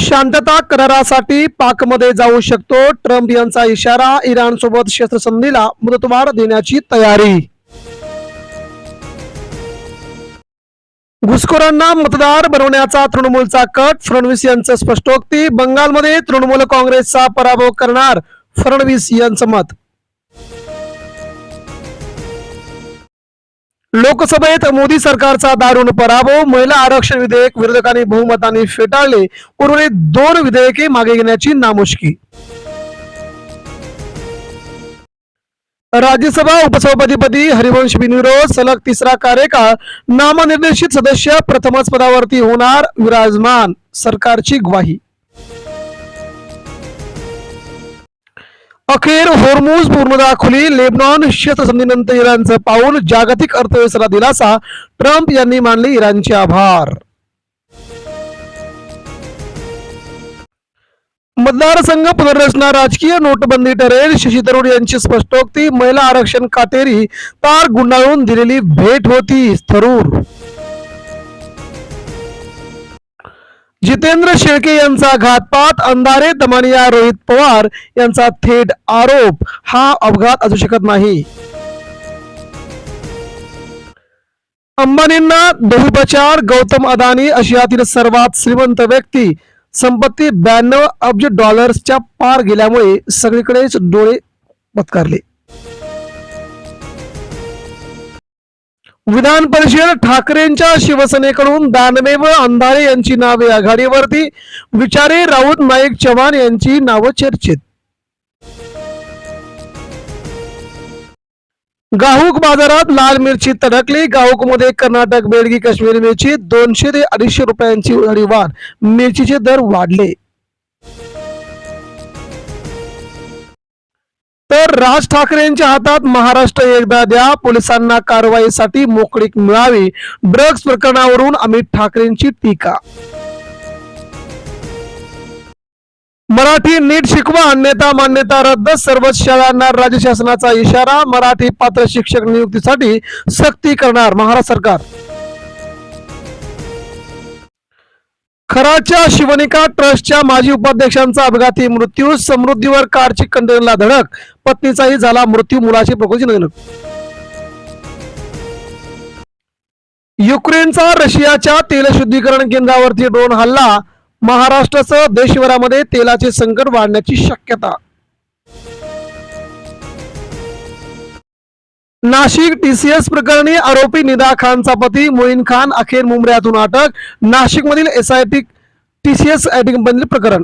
शांतता करारासाठी पाकमध्ये जाऊ शकतो. ट्रम्प यांचा इशारा. इराणसोबत शस्त्रसंधीला मुदतवाढ देण्याची तयारी. घुसखोरांना मतदार बनवण्याचा तृणमूलचा कट. फडणवीस यांचं स्पष्टोक्ती. बंगालमध्ये तृणमूल काँग्रेसचा पराभव करणार फडणवीस यांचं मत. लोकसभेत मोदी सरकारचा दारुण पराभव. महिला आरक्षण विधेयक विरोधकांनी बहुमताने फेटाळले. उर्वरित 2 विधेयके मागे घेण्याची नामुष्की. राज्यसभा उपसभापतीपदी हरिवंश बिनविरोध. सलग 3रा कार्यकाळ. नामनिर्देशित सदस्य प्रथमच पदावरती होणार विराजमान. सरकारची ग्वाही. अखेर होर्मुझ पूर्णतः खुली. लेबनॉन शस्त्रसंधीनंतर इराणचं पाऊल. जागतिक अर्थव्यवस्थेला दिलासा. ट्रम्प यांनी मानले इराणचे आभार. मतदारसंघ पुनर्रचना राजकीय. नोटबंदी ठरेल. शशी थरूर यांची स्पष्टोक्ती. महिला आरक्षण काटेरी तार गुंडाळून दिलेली भेट होती. थरूर. जितेंद्र शेळके यांचा घातपात. अंधारे दमानिया रोहित पवार यांचा थेट आरोप. हा अपघात असू शकत नाही. अंबानींना दोषोपचार. गौतम अदानी आशियातील सर्वात श्रीमंत व्यक्ती. संपत्ती 92 अब्ज डॉलर्सच्या पार गेल्यामुळे सगळीकडेच डोळे पत्कारले. विधान परिषद. ठाकरेंच्या शिवसेनेकडून दानवे व अंधारे यांची नावे आघाडीवरती. विचारे, राऊत, नाईक, चव्हाण यांची नावं चर्चेत. गाहूक बाजारात लाल मिरची तडकली. गाहूकमध्ये कर्नाटक, बेडगी, काश्मीरी मिरची 200 ते 250 रुपयांची उधारी वाढ. मिरचीचे दर वाढले. तर राज ठाकरेंच्या हातात महाराष्ट्र एकदा द्या. पोलिसांना कारवाईसाठी मोकळीक मिळावी. ड्रग्ज प्रकरणावरून अमित ठाकरेंची टीका. मराठी नीट शिकवा, अन्यथा मान्यता रद्द. सर्वच शाळांना राज्य शासनाचा इशारा. मराठी पात्र शिक्षक नियुक्तीसाठी सक्ती करणार महाराष्ट्र सरकार. खराच्या शिवनिका ट्रस्टच्या माजी उपाध्यक्षांचा अपघाती मृत्यू. समृद्धीवर कारची कंटेनरला धडक. पत्नीचाही झाला मृत्यू. मुलाची प्रकृती निधनक. युक्रेनचा रशियाच्या तेलशुद्धीकरण केंद्रावरती ड्रोन हल्ला. महाराष्ट्रासह देशभरामध्ये तेलाचे संकट वाढण्याची शक्यता. नाशिक टीसीएस प्रकरणी आरोपी निदा खानचा पती मोईन खान अखेर मुंबईतून अटक. नाशिकमधील एसआयटी टीसीएस आयटी कंपनीतील प्रकरण.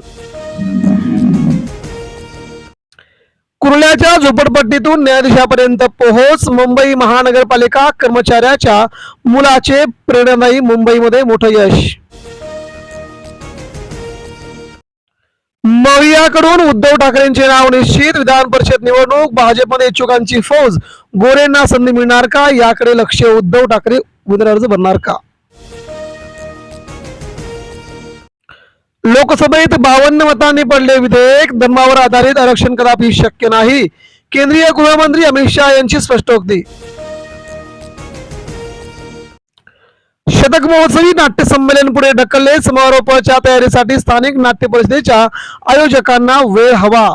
कुर्ल्याच्या झोपडपट्टीतून न्यायाधीशापर्यंत पोहोच. मुंबई महानगरपालिका कर्मचाऱ्याच्या मुलाचे प्रेरणादायी. मुंबईमध्ये मोठं यश. मवियाकडून उद्धव ठाकरेंचे नाव निश्चित. विधान परिषद निवडणूक. भाजपमध्ये इच्छुकांची फौज. गोरेंना संधी मिळणार का याकडे लक्ष. उद्धव ठाकरे उमेदवारी अर्ज भरणार का. लोकसभेत 52 मतांनी पडले विधेयक. धर्मावर आधारित आरक्षण कदापि शक्य नाही. केंद्रीय गृहमंत्री अमित शहा यांची स्पष्टोक्ती. शतक महोत्सवी नाट्य संमेलन पुढे ढकलले. समारोपाच्या तयारीसाठी स्थानिक नाट्य परिषदेच्या आयोजकांना वेळ हवा.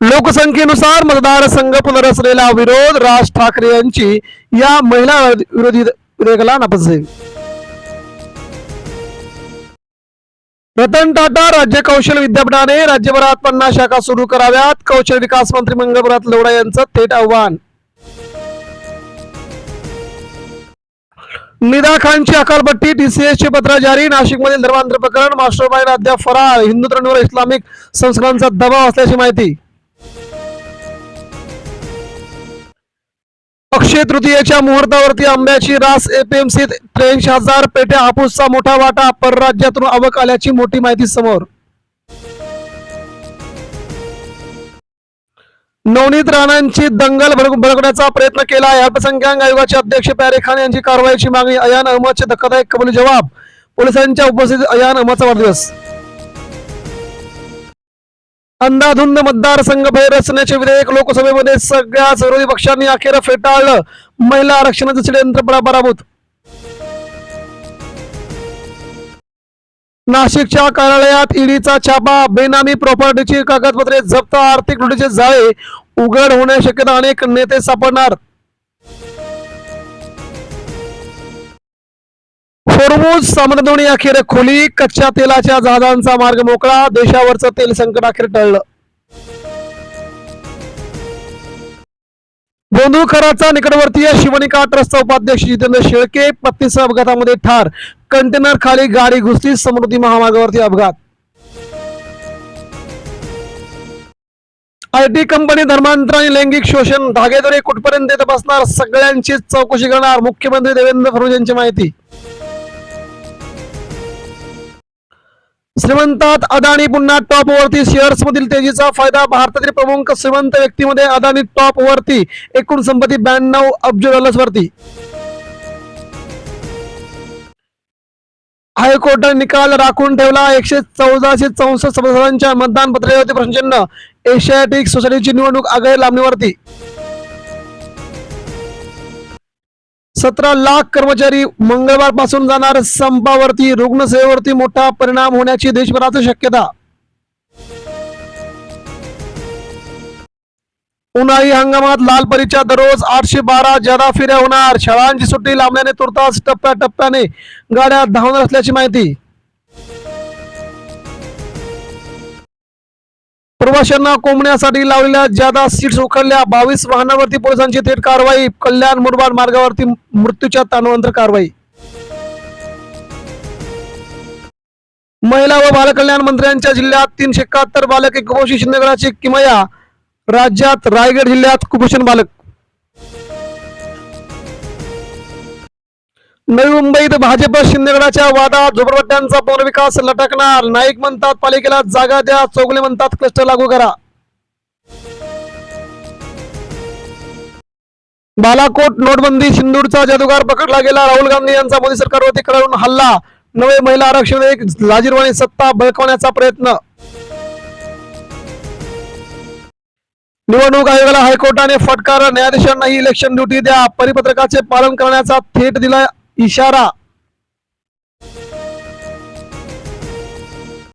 लोकसंख्येनुसार मतदारसंघ पुनर्रचनेला विरोध. राज ठाकरे यांची या महिला विरोधी विधेयकाला नापसंती. रतन टाटा राज्य कौशल विद्यापीठाने राज्यभरात 50 शाखा सुरू कराव्यात. कौशल विकास मंत्री मंगलभरात लवडा यांचं थेट आव्हान. निदा खानची अकालपट्टी. टीसीएसचे पत्र जारी. नाशिकमधील धर्मांतर प्रकरण. मास्टर माइंड अद्याप फरार. हिंदुत्वावर इस्लामिक संस्कारांचा दबाव असल्याची माहिती. अक्षय तृतीयेच्या मुहूर्तावरती आंब्याची रास. एपीएमसीत 83,000 पेट्या हापूसचा मोठा वाटा. परराज्यातून आवक आल्याची मोठी माहिती समोर. नवनीत राणांची दंगल भडकवण्याचा प्रयत्न केला. अल्पसंख्याक आयोगाचे अध्यक्ष प्यारे खान यांची कारवाईची मागणी. अयान अहमदचे धक्कादायक कबुली जबाब. पोलिसांच्या उपस्थितीत अयान अहमदचा वाढदिवस. अंधाधुंद मतदारसंघ रचण्याचे विधेयक लोकसभेमध्ये सगळ्याच विरोधी पक्षांनी अखेर फेटाळलं. महिला आरक्षणाचे षडयंत्र पराभूत. नाशिकच्या कार्यालयात ईडीचा छापा, बेनामी प्रॉपर्टीची कागदपत्रे जप्त, आर्थिक लुटीचे जाळे उघड होण्याची शक्यता, अनेक नेते सापडणार. होर्मुझ सामंतवाडी अखेर खुली, कच्च्या तेलाच्या जहाजांचा मार्ग मोकळा, देशावरचं तेल संकट अखेर टळलं. बोंधुखराचा निकटवर्तीय शिवणी काठ रस्ता उपाध्यक्ष जितेंद्र शेळके पत्नीसह अपघातामध्ये ठार, कंटेनर खाली गाडी घुसली, समृद्धी महामार्गावरती अपघात. आयटी कंपनी धर्मांतर आणि लैंगिक शोषण धागेदोरे कुठपर्यंत तपासणार, सगळ्यांची चौकशी करणार, मुख्यमंत्री देवेंद्र फडणवीस यांची माहिती. श्रीमंतात अदानी पुन्हा टॉप वरती, शेअर्स मधील तेजीचा फायदा, भारतातील प्रमुख श्रीमंत व्यक्तीमध्ये अदानी टॉप वरती, एकूण संपत्ती 92 अब्ज डॉलर्स वरती. हायकोर्टाने निकाल राखून ठेवला, 11464 सभासदांच्या मतदान पत्रिकेवरती प्रश्नचिन्ह, एशियाटिक सोसायटीची निवडणूक आघाडी लांबणीवरती. 17 लाख कर्मचारी मंगळवार पासून जाणार संपावरती, रुग्णसेवेवरती मोठा परिणाम होण्याची देशभरात शक्यता. उन्हाळी हंगामात लाल परीच्या दररोज 812 जादा फेऱ्या होणार, शाळांची सुट्टी लांबल्याने तुर्तास टप्प्याटप्प्याने गाड्या धावणार असल्याची माहिती. प्रवाशांना कोंबण्यासाठी लावलेल्या जादा सीट्स उखडल्या, 22 वाहनांवरती पोलिसांची थेट कारवाई, कल्याण मुरबाड मार्गावरती मृत्यूच्या ताणानंतर कारवाई. महिला व बालकल्याण मंत्र्यांच्या जिल्ह्यात 371 बालके कुपोषित, शिंदेगडाची किमया, राज्यात रायगड जिल्ह्यात कुपोषण बालक. नवी मुंबईत भाजप शिंदेगडाच्या वादात झोपडपट्ट्यांचा पुनर्विकास लटकणार, नाईक म्हणतात पालिकेला जागा द्या, चौगुले म्हणतात क्लस्टर लागू करा. बालाकोट नोटबंदी, सिंदूरचा जादूगार पकडला गेला, राहुल गांधी यांचा मोदी सरकारवरती कडाडून हल्ला, नवे महिला आरक्षण, एक लाजीरवाणी सत्ता बळकावण्याचा प्रयत्न. निवडणूक आयोगाला हायकोर्टाने फटकार, न्यायाधीशांनाही इलेक्शन ड्युटी द्या, परिपत्रकाचे पालन करण्याचा थेट दिला इशारा.